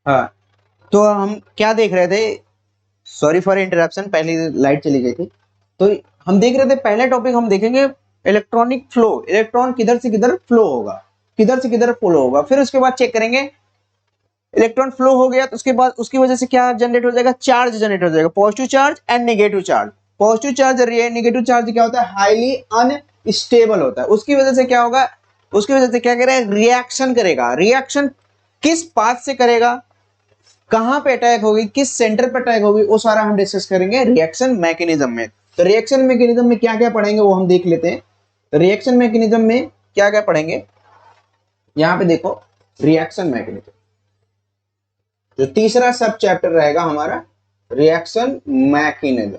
हाँ, तो हम क्या देख रहे थे, सॉरी फॉर इंटरप्शन, पहले लाइट चली गई थी। तो हम देख रहे थे, पहला टॉपिक हम देखेंगे इलेक्ट्रॉनिक फ्लो, इलेक्ट्रॉन किधर से किधर फ्लो होगा, किधर से किधर फ्लो होगा। फिर उसके बाद चेक करेंगे इलेक्ट्रॉन फ्लो हो गया तो उसके बाद उसकी वजह से क्या जनरेट हो जाएगा, चार्ज जनरेट हो जाएगा, positive charge and negative charge. Positive charge negative charge क्या होता है, हाईली अनस्टेबल होता है। उसकी वजह से क्या होगा, उसकी वजह से क्या करेगा, रिएक्शन करेगा। रिएक्शन किस पाथ से करेगा, कहां पे अटैक होगी, किस सेंटर पे अटैक होगी, वो सारा हम डिस्कस करेंगे रिएक्शन मैकेनिज्म में। तो रिएक्शन मैकेनिज्म में क्या क्या पढ़ेंगे वो हम देख लेते हैं। तो रिएक्शन मैकेनिज्म में क्या क्या पढ़ेंगे, यहां पे देखो, रिएक्शन मैकेनिज्म जो तीसरा सब चैप्टर रहेगा हमारा, रिएक्शन मैकेनिज्म।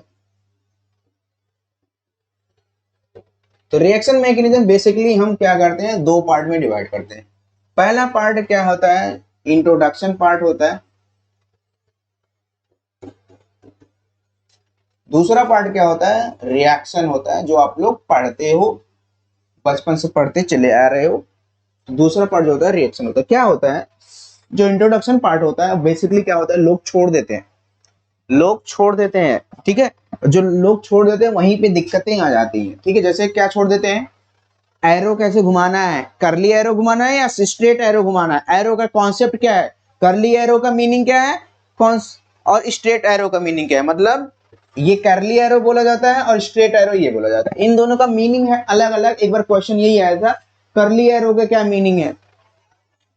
तो रिएक्शन मैकेनिज्म बेसिकली हम क्या करते हैं, दो पार्ट में डिवाइड करते हैं। पहला पार्ट क्या होता है, इंट्रोडक्शन पार्ट होता है। दूसरा पार्ट क्या होता है, रिएक्शन होता है, जो आप लोग पढ़ते हो, बचपन से पढ़ते चले आ रहे हो। दूसरा पार्ट जो होता है रिएक्शन होता है। क्या होता है, जो इंट्रोडक्शन पार्ट होता है बेसिकली क्या होता है, लोग छोड़ देते हैं, लोग छोड़ देते हैं, ठीक है। जो लोग छोड़ देते हैं वहीं पे दिक्कतें आ जाती हैं, ठीक है। जैसे क्या छोड़ देते हैं, एरो कैसे घुमाना है, करली एरो घुमाना है या स्ट्रेट एरो घुमाना है, एरो का कॉन्सेप्ट क्या है, करली एरो का मीनिंग क्या है, और स्ट्रेट एरो का मीनिंग क्या है। मतलब ये करली एरो बोला जाता है और स्ट्रेट एरो ये बोला जाता है, इन दोनों का मीनिंग है अलग अलग। एक बार क्वेश्चन यही आया था, करली एरो का क्या मीनिंग है,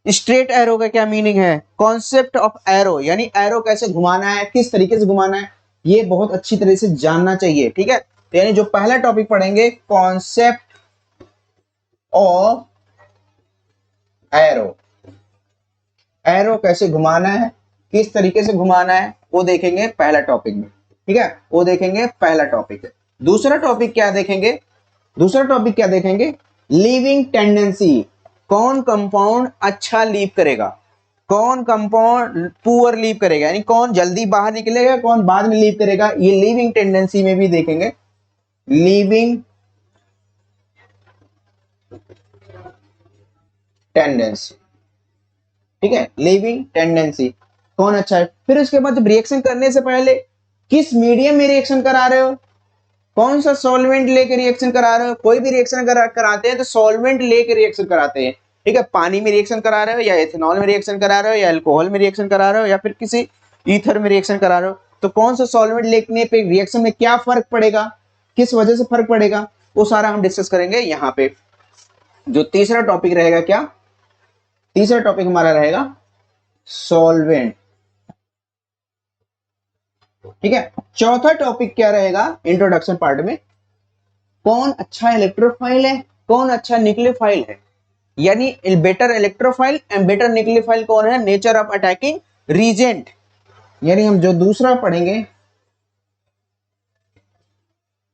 स्ट्रेट एरो का क्या मीनिंग है, कॉन्सेप्ट ऑफ एरो यानी एरो कैसे घुमाना है, किस तरीके से घुमाना है, ये बहुत अच्छी तरह से जानना चाहिए, ठीक है। तो यानी जो पहला टॉपिक पढ़ेंगे, कॉन्सेप्ट ऑफ एरो, एरो कैसे घुमाना है, किस तरीके से घुमाना है, वो देखेंगे पहला टॉपिक में, ठीक है। वो देखेंगे पहला टॉपिक है। दूसरा टॉपिक क्या देखेंगे, दूसरा टॉपिक क्या देखेंगे, लीविंग टेंडेंसी, कौन कंपाउंड अच्छा लीव करेगा, कौन कंपाउंड पुअर लीव करेगा, यानी कौन जल्दी बाहर निकलेगा, कौन बाद में लीव करेगा, ये लीविंग टेंडेंसी में भी देखेंगे। लीविंग टेंडेंसी, ठीक है, लीविंग टेंडेंसी कौन अच्छा है। फिर उसके बाद जब रिएक्शन करने से पहले किस मीडियम में रिएक्शन करा रहे हो, कौन सा सॉल्वेंट लेके रिएक्शन करा रहे हो। कोई भी रिएक्शन कराते हैं तो सॉल्वेंट लेके रिएक्शन कराते हैं, ठीक है। पानी में रिएक्शन करा रहे हो या एथेनॉल में रिएक्शन करा रहे हो या अल्कोहल में रिएक्शन करा रहे हो या फिर किसी ईथर में रिएक्शन करा रहे हो, तो कौन सा सॉल्वेंट लेने पे रिएक्शन में क्या फर्क पड़ेगा, किस वजह से फर्क पड़ेगा, वो सारा हम डिस्कस करेंगे यहाँ पे। जो तीसरा टॉपिक रहेगा, क्या तीसरा टॉपिक हमारा रहेगा, सॉल्वेंट, ठीक है। चौथा टॉपिक क्या रहेगा इंट्रोडक्शन पार्ट में, कौन अच्छा इलेक्ट्रोफाइल है, कौन अच्छा न्यूक्लियोफाइल है, यानी better electrophile and better nucleophile कौन है, नेचर ऑफ अटैकिंग रीजेंट। यानी हम जो दूसरा पढ़ेंगे,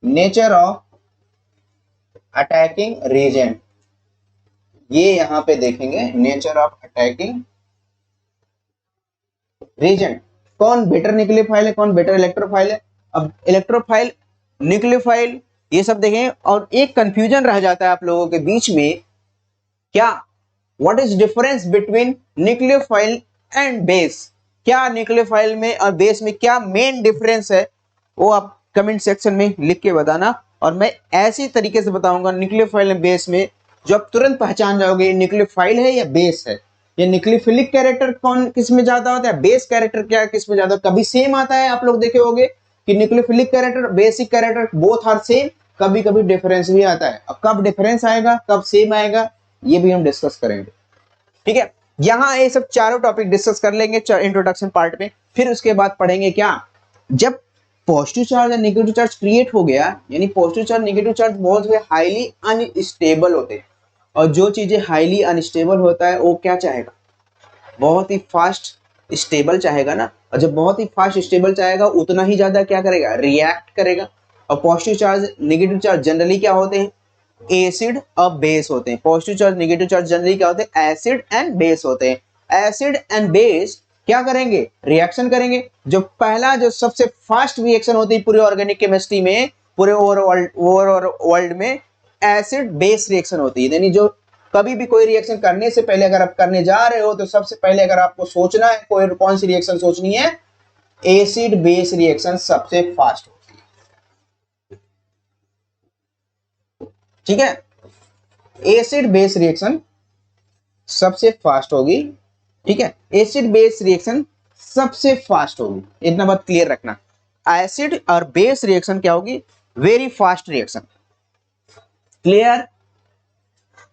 नेचर ऑफ अटैकिंग रीजेंट, ये यहां पे देखेंगे, नेचर ऑफ अटैकिंग रीजेंट, कौन बेटर न्यूक्लियोफाइल है, कौन बेटर इलेक्ट्रोफाइल है। अब इलेक्ट्रोफाइल, न्यूक्लियोफाइल, ये सब देखेंगे। और एक कंफ्यूजन रह जाता है आप लोगों के बीच में, क्या what is difference between nucleophile and base, क्या न्यूक्लियोफाइल में और बेस में क्या मेन डिफरेंस है, वो आप कमेंट सेक्शन में लिख के बताना। और मैं ऐसी तरीके से बताऊंगा न्यूक्लियोफाइल एंड बेस में, जो आप तुरंत पहचान जाओगे ये न्यूक्लियोफाइल है या बेस है। ये न्यूक्लियोफिलिक कैरेक्टर कौन किस में ज्यादा होता है, बेस कैरेक्टर क्या किस में ज्यादा, कभी सेम आता है, आप लोग देखे होंगे कि nucleophilic character basic character both are same, कभी कभी डिफरेंस भी आता है। अब कब डिफरेंस आएगा, कब सेम आएगा, ये भी हम डिस्कस करेंगे, ठीक है। यहां ये सब चारों टॉपिक डिस्कस कर लेंगे इंट्रोडक्शन पार्ट में। फिर उसके बाद पढ़ेंगे क्या, जब पॉजिटिव चार्ज और नेगेटिव चार्ज क्रिएट हो गया, यानी पॉजिटिव चार्ज नेगेटिव चार्ज बहुत हाईली अनस्टेबल होते हैं, और जो चीजें हाईली अनस्टेबल होता है वो क्या चाहेगा, बहुत ही फास्ट स्टेबल चाहेगा ना। और जब बहुत ही फास्ट स्टेबल चाहेगा उतना ही ज्यादा क्या करेगा, रिएक्ट करेगा। और positive charge negative charge generally क्या होते हैं, एसिड और बेस होते हैं। Positive charge negative charge generally क्या होते हैं, एसिड एंड बेस होते हैं। एसिड एंड बेस क्या करेंगे, रिएक्शन करेंगे। जो पहला जो सबसे फास्ट रिएक्शन होती है पूरी ऑर्गेनिक केमिस्ट्री में, पूरे ओवरऑल वर्ल्ड में एसिड बेस रिएक्शन होती है। यानी जो कभी भी कोई रिएक्शन करने से पहले अगर आप करने जा रहे हो तो सबसे पहले अगर आपको सोचना है कोई कौन सी रिएक्शन सोचनी है, एसिड बेस रिएक्शन सबसे फास्ट होती है। ठीक है, एसिड बेस रिएक्शन सबसे फास्ट होगी। ठीक है, एसिड बेस रिएक्शन सबसे फास्ट होगी, इतना बात क्लियर रखना। एसिड और बेस रिएक्शन क्या होगी, वेरी फास्ट रिएक्शन। क्लियर।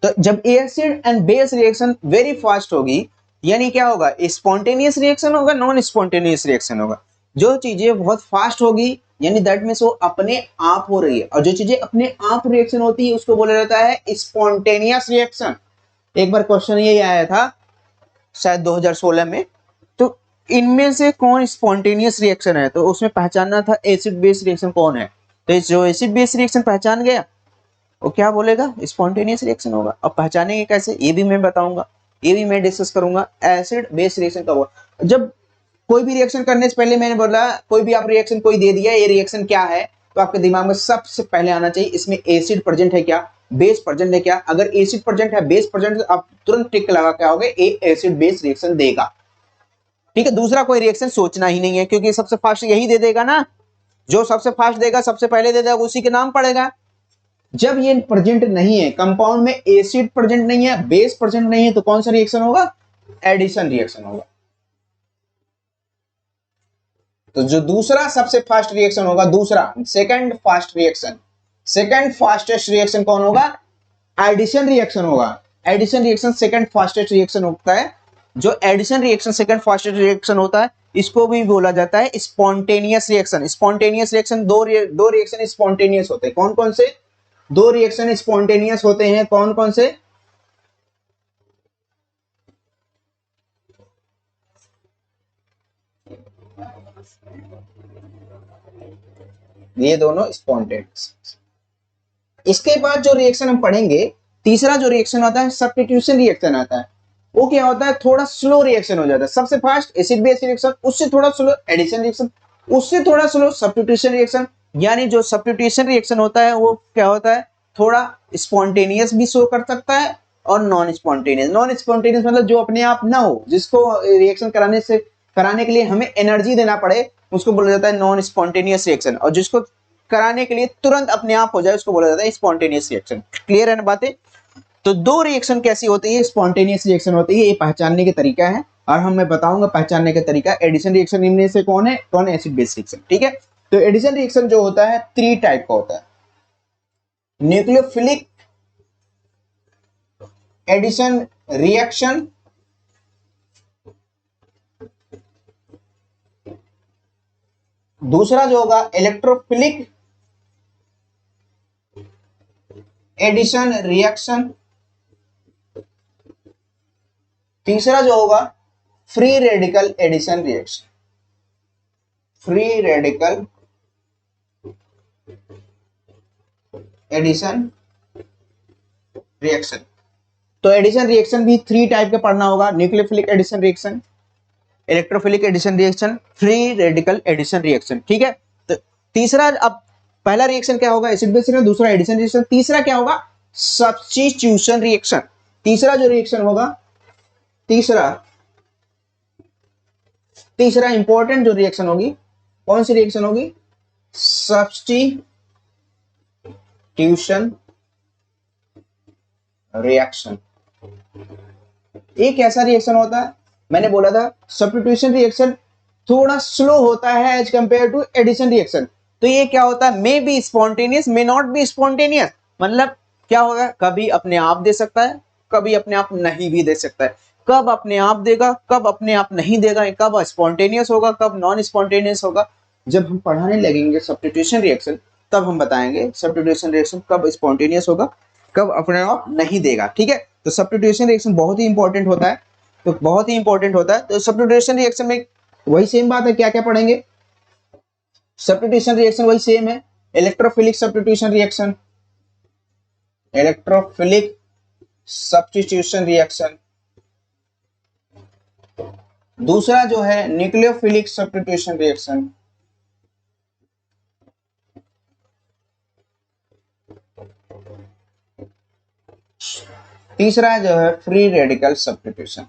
तो जब acid and base reaction very fast होगी यानी क्या होगा, स्पॉन्टेनियस रिएक्शन होगा, नॉन स्पॉन्टेनियस रिएक्शन होगा। जो चीजें बहुत फास्ट होगी यानी दैट मींस वो अपने आप हो रही है, और जो चीजें अपने आप रिएक्शन होती है उसको बोला जाता है स्पॉन्टेनियस रिएक्शन। एक बार क्वेश्चन यही आया था शायद 2016 में, तो इनमें से कौन स्पॉन्टेनियस रिएक्शन है, तो उसमें पहचानना था एसिड बेस रिएक्शन कौन है। तो जो एसिड बेस रिएक्शन पहचान गया वो क्या बोलेगा, स्पॉन्टेनियस रिएक्शन होगा। अब पहचानेंगे कैसे ये भी मैं बताऊंगा, ये भी मैं डिस्कस करूंगा। एसिड बेस रिएक्शन कब होगा, जब कोई भी रिएक्शन करने से पहले मैंने बोला कोई भी आप रिएक्शन कोई दे दिया, ये रिएक्शन क्या है, तो आपके दिमाग में सबसे पहले आना चाहिए इसमें एसिड प्रेजेंट है क्या, बेस प्रेजेंट है क्या। अगर एसिड प्रेजेंट है, बेस प्रेजेंट है, तो आप तुरंत टिक लगा के आओगे ए एसिड बेस रिएक्शन देगा। ठीक है, दूसरा कोई रिएक्शन सोचना ही नहीं है क्योंकि सबसे फास्ट यही दे देगा ना, जो सबसे फास्ट देगा सबसे पहले दे देगा उसी के नाम पड़ेगा। जब ये प्रेजेंट नहीं है, कंपाउंड में एसिड प्रेजेंट नहीं है, बेस प्रेजेंट नहीं है, तो कौन सा रिएक्शन होगा, एडिशन रिएक्शन होगा। तो जो दूसरा सबसे फास्ट रिएक्शन होगा, दूसरा second fast reaction, second fastest reaction कौन होगा, एडिशन रिएक्शन होगा। Addition reaction second fastest reaction होता है। जो addition reaction second fastest reaction होता है इसको भी बोला जाता है स्पॉन्टेनियस रिएक्शन। स्पॉन्टेनियस रिएक्शन दो रिएक्शन स्पॉन्टेनियस होते हैं, कौन कौन से, दो रिएक्शन स्पॉन्टेनियस होते हैं, कौन कौन से, ये दोनों स्पॉन्टेनियस। इसके बाद जो रिएक्शन हम पढ़ेंगे, तीसरा जो रिएक्शन आता है सब्स्टिट्यूशन रिएक्शन आता है। वो क्या होता है, थोड़ा स्लो रिएक्शन हो जाता है। सबसे फास्ट एसिड बेस रिएक्शन, उससे थोड़ा स्लो एडिशन रिएक्शन, उससे थोड़ा स्लो सब्स्टिट्यूशन रिएक्शन। यानी जो सब्स्टिट्यूशन रिएक्शन होता है वो क्या होता है, थोड़ा स्पॉन्टेनियस भी शो कर सकता है और नॉन स्पॉन्टेनियस। नॉन स्पॉन्टेनियस मतलब जो अपने आप ना हो, जिसको रिएक्शन कराने के लिए हमें एनर्जी देना पड़े, उसको बोला जाता है नॉन स्पॉन्टेनियस रिएक्शन। और जिसको कराने के लिए तुरंत अपने आप हो जाए उसको बोला जाता है स्पॉन्टेनियस रिएक्शन। क्लियर है ना बातें। तो दो रिएक्शन कैसी होती है, स्पॉन्टेनियस रिएक्शन होती है, ये पहचानने के तरीका है और हम मैं बताऊंगा पहचानने का तरीका। एडिशन रिएक्शन इनमें से कौन है, कौन एसिड बेस रिएक्शन। ठीक है, तो एडिशन रिएक्शन जो होता है थ्री टाइप का होता है, न्यूक्लियोफिलिक एडिशन रिएक्शन, दूसरा जो होगा इलेक्ट्रोफिलिक एडिशन रिएक्शन, तीसरा जो होगा free radical addition reaction. Free radical addition reaction. तो एडिशन रिएक्शन भी थ्री टाइप का पढ़ना होगा, nucleophilic addition reaction, electrophilic addition reaction, free radical addition reaction. ठीक है, तो तीसरा, अब पहला रिएक्शन क्या होगा, एसिड बेस रिएक्शन, दूसरा एडिशन रिएक्शन, तीसरा क्या होगा, सब्स्टिट्यूशन रिएक्शन। तीसरा जो रिएक्शन होगा, तीसरा इंपॉर्टेंट जो रिएक्शन होगी, कौन सी रिएक्शन होगी, सब्स्टिट्यूशन रिएक्शन। एक ऐसा रिएक्शन होता है, मैंने बोला था सब्स्टिट्यूशन रिएक्शन थोड़ा स्लो होता है as compare to addition reaction. तो ये क्या होता है, may be spontaneous may not be spontaneous. मतलब क्या होगा, कभी अपने आप दे सकता है, कभी अपने आप नहीं भी दे सकता है। कब अपने आप देगा, कब अपने आप नहीं देगा, कब स्पॉन्टेनियस होगा, कब नॉन स्पॉन्टेनियस होगा, जब हम पढ़ाने लगेंगे सब्स्टिट्यूशन रिएक्शन तब हम बताएंगे सब्स्टिट्यूशन रिएक्शन कब स्पॉन्टेनियस होगा, कब अपने आप नहीं देगा। ठीक है, तो सब्स्टिट्यूशन रिएक्शन बहुत ही इंपॉर्टेंट होता है, तो बहुत ही इंपॉर्टेंट होता है। तो सब्स्टिट्यूशन रिएक्शन में वही सेम बात है, क्या क्या पढ़ेंगे, सब्स्टिट्यूशन रिएक्शन वही सेम है, electrophilic substitution reaction, electrophilic substitution reaction, दूसरा जो है न्यूक्लियोफिलिक सब्स्टिट्यूशन रिएक्शन, तीसरा जो है फ्री रेडिकल सब्स्टिट्यूशन।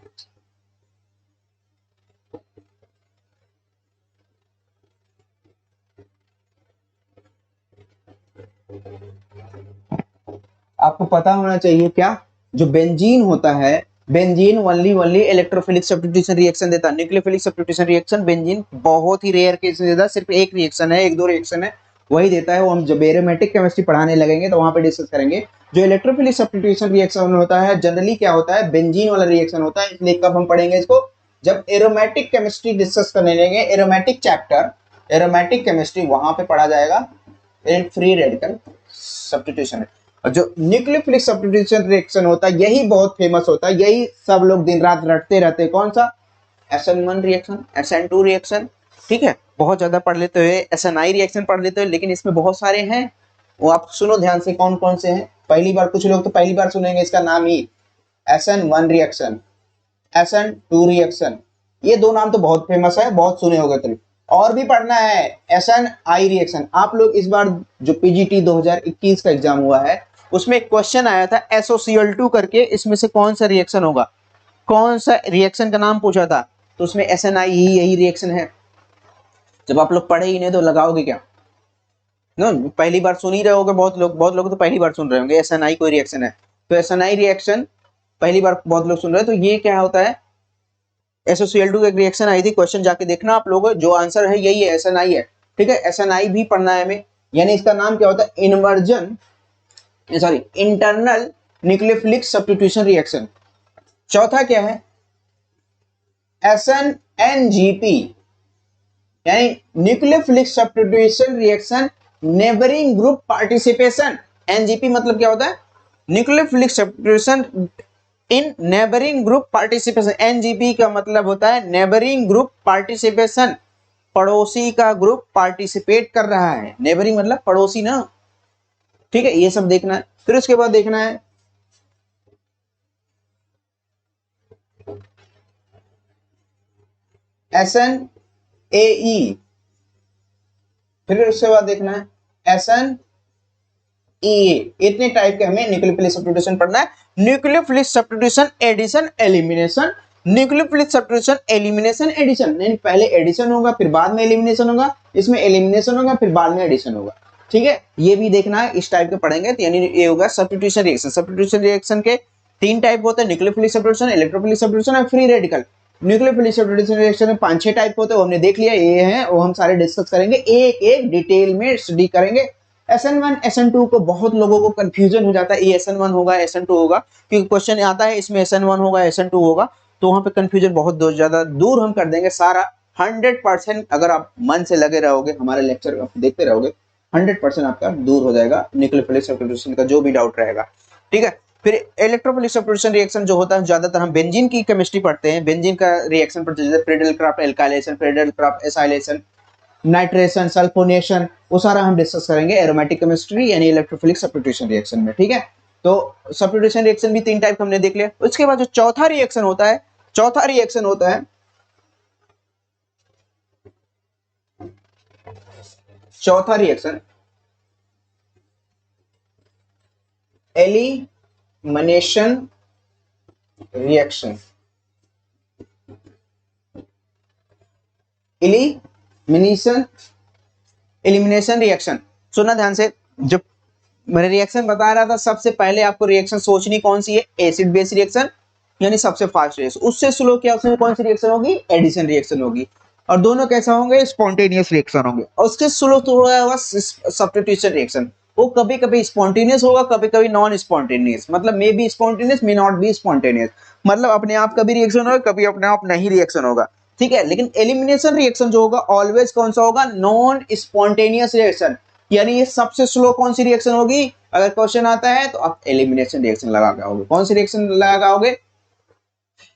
आपको पता होना चाहिए क्या, जो बेंजीन होता है, benzene only only electrophilic substitution reaction देता है। न्यूक्लियोफिलिक सब्स्टिट्यूशन रिएक्शन बेंजीन बहुत ही रेयर केस में देता है, सिर्फ एक रिएक्शन है, एक दो रिएक्शन है वही देता है। वो हम जब एरोमेटिक केमिस्ट्री पढ़ाने लगेंगे तो वहां पे डिस्कस करेंगे। जो इलेक्ट्रोफिलिक सब्स्टिट्यूशन रिएक्शन होता है जनरली क्या होता है, बेंजीन वाला रिएक्शन होता है। इसलिए कब हम पढ़ेंगे इसको, जब एरोमेटिक केमिस्ट्री डिस्कस करने लगेंगे, एरोमेटिक चैप्टर, एरोमेटिक केमिस्ट्री वहां पे पढ़ा जाएगा फ्री रेडिकल सब्स्टिट्यूशन। और जो न्यूक्लियोफिलिक सब्स्टिट्यूशन रिएक्शन होता है यही बहुत फेमस होता है, यही सब लोग दिन रात रटते रहते हैं। कौन सा, SN1 रिएक्शन, SN2 रिएक्शन, ठीक है, बहुत ज्यादा पढ़ लेते हुए SNI रिएक्शन पढ़ लेते हुए, लेकिन इसमें बहुत सारे हैं, वो आप सुनो ध्यान से कौन कौन से हैं। पहली बार, कुछ लोग तो पहली बार सुनेंगे इसका नाम ही, SN1 रिएक्शन, SN2 रिएक्शन, ये दो नाम तो बहुत फेमस है, बहुत सुने होंगे तुम। और भी पढ़ना है SNI रिएक्शन। आप लोग इस बार जो PGT 2021 का एग्जाम हुआ है उसमें एक क्वेश्चन आया था SOCl2 करके, इसमें से कौन सा रिएक्शन होगा, कौन सा रिएक्शन का नाम पूछा था, तो उसमें SNI ही यही रिएक्शन है। जब आप लोग पढ़े ही नहीं तो लगाओगे क्या, नो पहली बार सुन ही रहे होगे, बहुत लोग तो पहली बार सुन रहे होंगे SNI कोई रिएक्शन है, तो SNI रिएक्शन पहली बार बहुत लोग सुन रहे हैं। तो ये क्या होता है, SOCl2 एक रिएक्शन आई थी, क्वेश्चन जाके देखना आप लोग, जो आंसर है यही है, SNI है, ठीक है। SNI भी पढ़ना है हमें, यानी इसका नाम क्या होता है, inversion, sorry internal nucleophilic substitution reaction. चौथा क्या है, SNNGP, यानी nucleophilic substitution reaction neighbouring group participation. NGP मतलब क्या होता है, न्यूक्लियोफिलिक सब्स्टिट्यूशन इन नेबरिंग ग्रुप पार्टिसिपेशन। NGP का मतलब होता है नेबरिंग ग्रुप पार्टिसिपेशन, पड़ोसी का ग्रुप पार्टिसिपेट कर रहा है, नेबरिंग मतलब पड़ोसी ना, ठीक है, ये सब देखना है। फिर उसके बाद देखना है SNAE, फिर उसके बाद देखना है SNEA। इतने टाइप के हमें न्यूक्लियोफिलिक सब्स्टिट्यूशन पढ़ना है। Nucleophilic substitution addition elimination, nucleophilic substitution elimination addition, नहीं पहले एडिशन होगा फिर बाद में एलिमिनेशन होगा, इसमें एलिमिनेशन होगा फिर बाद में एडिशन होगा, ठीक है, ये भी देखना है। इस टाइप के पढ़ेंगे तो यानी ये होगा सब्स्टिट्यूशन रिएक्शन। सब्स्टिट्यूशन रिएक्शन के तीन टाइप होते हैं, न्यूक्लियोफिलिक सब्स्टिट्यूशन, इलेक्ट्रोफिलिक सब्स्टिट्यूशन और free radical. Nucleophilic substitution reaction में 5-6 टाइप होते हैं, वो हमने देख लिया, ये हैं, वो हम सारे डिस्कस करेंगे, एक एक डिटेल में स्टडी करेंगे। SN1 SN2 को बहुत लोगों को कंफ्यूजन हो जाता है, ये SN1 होगा SN2 होगा, क्योंकि क्वेश्चन आता है इसमें SN1 होगा SN2 होगा, तो वहां पे कंफ्यूजन बहुत ज्यादा दूर हम कर देंगे सारा 100%। अगर आप मन से लगे रहोगे, हमारे लेक्चर देखते रहोगे, 100% आपका दूर हो जाएगा न्यूक्लियोफिलिक सब्स्टिट्यूशन का जो भी डाउट रहेगा, ठीक है। फिर इलेक्ट्रोफिलिक सब्स्टिट्यूशन रिएक्शन जो होता है, ज्यादातर हम बेंजीन की केमिस्ट्री पढ़ते हैं, बेंजीन का रिएक्शन पढ़ते हैं, Friedel craft alkylation, Friedel Crafts acylation, nitration, sulphonation, वो सारा हम डिस्कस करेंगे एरोमेटिक केमिस्ट्री यानी इलेक्ट्रोफिलिक सब्स्टिट्यूशन रिएक्शन में, ठीक है। तो सब्स्टिट्यूशन रिएक्शन भी 3 टाइप हमने देख लिया। उसके बाद जो चौथा रिएक्शन होता है, चौथा रिएक्शन होता है, चौथा reaction elimination reaction. Elimination reaction, सुनना ध्यान से, जब मैंने रिएक्शन बता रहा था सबसे पहले आपको रिएक्शन सोचनी कौन सी है, एसिड बेस रिएक्शन यानी सबसे फास्ट रिएक्शन। उससे स्लो क्या, उसमें कौन सी रिएक्शन होगी, एडिशन रिएक्शन होगी, और दोनों कैसा होंगे, स्पॉन्टेनियस रिएक्शन होंगे। और उसके स्लो थोड़ा होगा सब्स्टिट्यूशन रिएक्शन, वो कभी कभी स्पॉन्टेनियस होगा, कभी कभी नॉन स्पॉन्टेनियस, मतलब मे be spontaneous may not be spontaneous, मतलब अपने आप कभी रिएक्शन होगा कभी अपने आप नहीं रिएक्शन होगा, ठीक है। लेकिन एलिमिनेशन रिएक्शन जो होगा ऑलवेज कौन सा होगा, नॉन स्पॉन्टेनियस रिएक्शन, यानी ये सबसे स्लो कौन सी रिएक्शन होगी। अगर क्वेश्चन आता है तो आप एलिमिनेशन रिएक्शन लगा के आओगे, कौन सी रिएक्शन लगाओगे,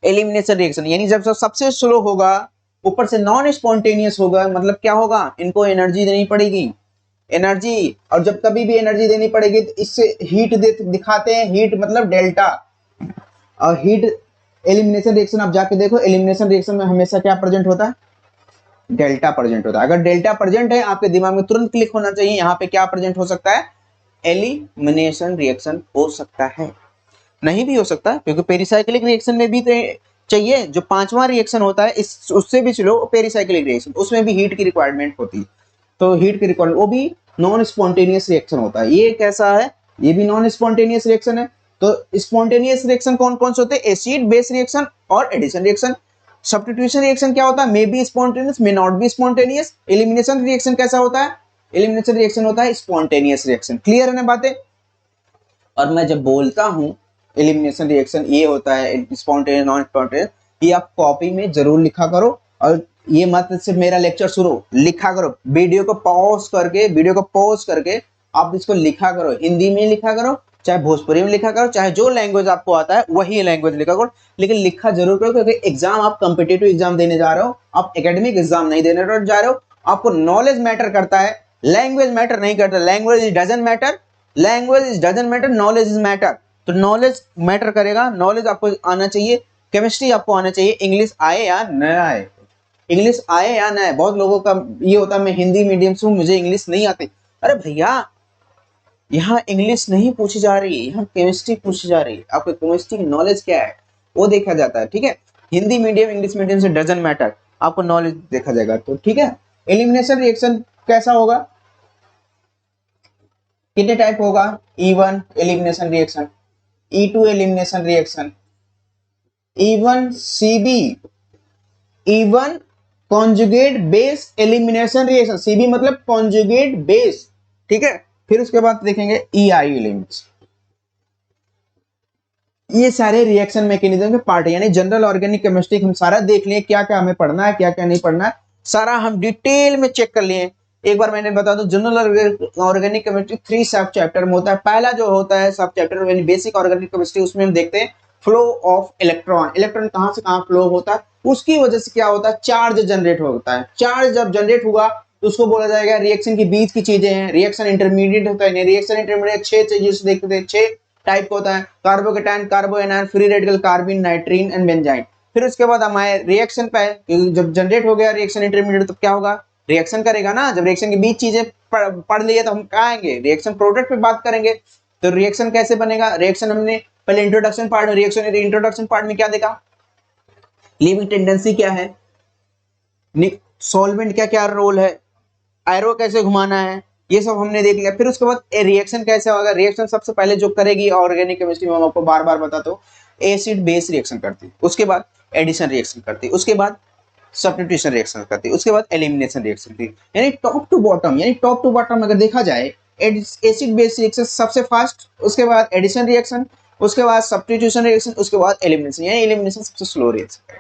एलिमिनेशन रिएक्शन, यानी जब सबसे स्लो होगा, ऊपर से नॉन स्पॉन्टेनियस होगा, मतलब क्या होगा, इनको एनर्जी देनी पड़ेगी, एनर्जी, और जब कभी भी एनर्जी देनी पड़ेगी तो इससे हीट दिखाते हैं, हीट मतलब डेल्टा, और हीट एलिमिनेशन रिएक्शन आप जाके देखो, एलिमिनेशन रिएक्शन में हमेशा क्या प्रेजेंट होता है, डेल्टा प्रेजेंट होता है। अगर डेल्टा प्रेजेंट है आपके दिमाग में तुरंत क्लिक होना चाहिए, यहाँ पे क्या प्रेजेंट हो सकता है, एलिमिनेशन रिएक्शन हो सकता है, नहीं भी हो सकता, क्योंकि पेरिसाइक्लिक रिएक्शन में भी तो चाहिए, जो पांचवा रिएक्शन होता है इस उससे भी स्लो पेरिसाइक्लिक रिएक्शन, उसमें भी हीट की रिक्वायरमेंट होती है। तो हीट की रिक्वायरमेंट वो भी नॉन स्पॉन्टेनियस रिएक्शन होता है। ये कैसा है, ये भी नॉन स्पॉन्टेनियस रिएक्शन है। तो स्पॉन्टेनियस रिएक्शन कौन कौन से होते हैं, एसिड बेस रिएक्शन और एडिशन रिएक्शन। सब्स्टिट्यूशन रिएक्शन क्या होता है, may be spontaneous may not be spontaneous. Elimination reaction कैसा होता है, एलिमिनेशन रिएक्शन होता है स्पॉन्टेनियस रिएक्शन। क्लियर है ना बातें। और मैं जब बोलता हूं एलिमिनेशन रिएक्शन ये होता है स्पॉन्टेनियस नॉन स्पॉन्टेनियस, ये आप कॉपी में जरूर लिखा करो। और ये मत सिर्फ मेरा लेक्चर सुनो, लिखा करो, वीडियो को पॉज करके आप इसको लिखा करो, हिंदी में लिखा करो, चाहे भोजपुरी में लिखा करो, चाहे जो लैंग्वेज आपको आता है वही लैंग्वेज लिखा करो, लेकिन लिखा जरूर करो, क्योंकि एग्जाम आप कॉम्पिटिटिव एग्जाम देने जा रहे हो, आप एकेडमिक एग्जाम नहीं देने जा रहे हो। आपको नॉलेज मैटर करता है, लैंग्वेज मैटर नहीं करता। Language doesn't matter, knowledge is matter. तो नॉलेज मैटर करेगा, नॉलेज आपको आना चाहिए, केमिस्ट्री आपको आना चाहिए, इंग्लिश आए या न आए, इंग्लिश आए या ना आए। बहुत लोगों का ये होता है मैं हिंदी मीडियम से हूं, मुझे इंग्लिश नहीं आती। अरे भैया, यहाँ इंग्लिश नहीं पूछी जा रही है, यहाँ केमिस्ट्री पूछी जा रही है। आपको केमिस्ट्री की नॉलेज क्या है वो देखा जाता है, ठीक है। हिंदी मीडियम इंग्लिश मीडियम से डजंट मैटर, आपको नॉलेज देखा जाएगा। तो ठीक है, एलिमिनेशन रिएक्शन कैसा होगा, कितने टाइप होगा, E1 elimination reaction, E2 elimination reaction, E1 CB, E1 conjugate base elimination reaction, CB मतलब कॉन्जुगेट बेस, ठीक है। फिर उसके बाद देखेंगे EI एलिमेंट्स। ये सारे रिएक्शन मैकेनिज्म के पार्ट है, यानी जनरल ऑर्गेनिक केमिस्ट्री हम सारा देख लिए, क्या क्या हमें पढ़ना है क्या क्या नहीं पढ़ना है, सारा हम डिटेल में चेक कर लिए। एक बार मैंने बता दूं, जनरल ऑर्गेनिक केमिस्ट्री 3 सब चैप्टर में होता है। पहला जो होता है सब चैप्टर यानी बेसिक ऑर्गेनिक केमिस्ट्री, उसमें हम देखते हैं फ्लो ऑफ इलेक्ट्रॉन, इलेक्ट्रॉन कहां से कहां फ्लो होता है, उसकी वजह से क्या होता है, चार्ज जनरेट होता है। चार्ज जब जनरेट हुआ तो उसको बोला जाएगा रिएक्शन के बीच की चीजें हैं। रिएक्शन इंटरमीडिएट होता है, रिएक्शन इंटरमीडिएट 6 चीजें देखते हैं, 6 टाइप का होता है, carbocation, कार्बोएनायन, free radical, कार्बिन, नाइट्रीन and benzene. फिर उसके बाद हमारे रिएक्शन पे, जब जनरेट हो गया रिएक्शन इंटरमीडिएट तो क्या होगा, रिएक्शन करेगा ना। जब रिएक्शन के बीच चीजें पढ़ लिए तो हम कहाँ आएंगे, रिएक्शन प्रोडक्ट पे बात करेंगे। तो रिएक्शन कैसे बनेगा, रिएक्शन हमने पहले इंट्रोडक्शन पार्ट में, रिएक्शन इंट्रोडक्शन पार्ट में क्या देखा, लीविंग टेंडेंसी क्या है, सॉल्वेंट क्या क्या रोल है, एरो कैसे घुमाना है, ये सब हमने देख लिया। फिर उसके बाद रिएक्शन कैसे होगा, रिएक्शन सबसे पहले जो करेगी ऑर्गेनिक केमिस्ट्री में, हम आपको बार बार बताता हूँ, एसिड बेस रिएक्शन करती है, उसके बाद एडिशन रिएक्शन करती है, उसके बाद सब्स्टिट्यूशन रिएक्शन करती है, उसके बाद एलिमिनेशन रिएक्शन करती है। यानी टॉप टू बॉटम अगर देखा जाए, एसिड बेस रिएक्शन सबसे फास्ट, उसके बाद एडिशन रिएक्शन, उसके बाद सब्स्टिट्यूशन रिएक्शन, उसके बाद एलिमिनेशन, यानी एलिमिनेशन सबसे स्लो रिएक्शन,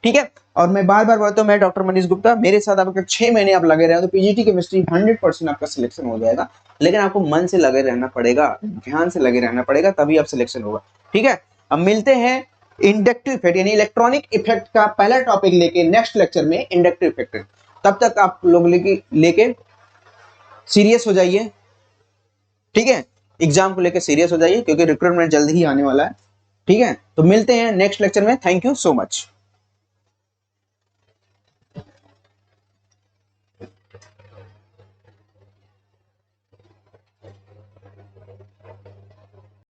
ठीक है। और मैं बार बार बोलता हूँ, मैं डॉक्टर मनीष गुप्ता, मेरे साथ आप अगर 6 महीने आप लगे रहे तो पीजीटी केमिस्ट्री 100% आपका सिलेक्शन हो जाएगा। लेकिन आपको मन से लगे रहना पड़ेगा, ध्यान से लगे रहना पड़ेगा, तभी आप सिलेक्शन होगा, ठीक है। अब मिलते हैं इंडक्टिव इफेक्ट यानी इलेक्ट्रॉनिक इफेक्ट का पहला टॉपिक लेके नेक्स्ट लेक्चर में, इंडक्टिव इफेक्ट। तब तक आप लोग लेके सीरियस हो जाइए, ठीक है, एग्जाम को लेके सीरियस हो जाइए, क्योंकि रिक्रूटमेंट जल्द ही आने वाला है, ठीक है। तो मिलते हैं नेक्स्ट लेक्चर में, थैंक यू सो मच।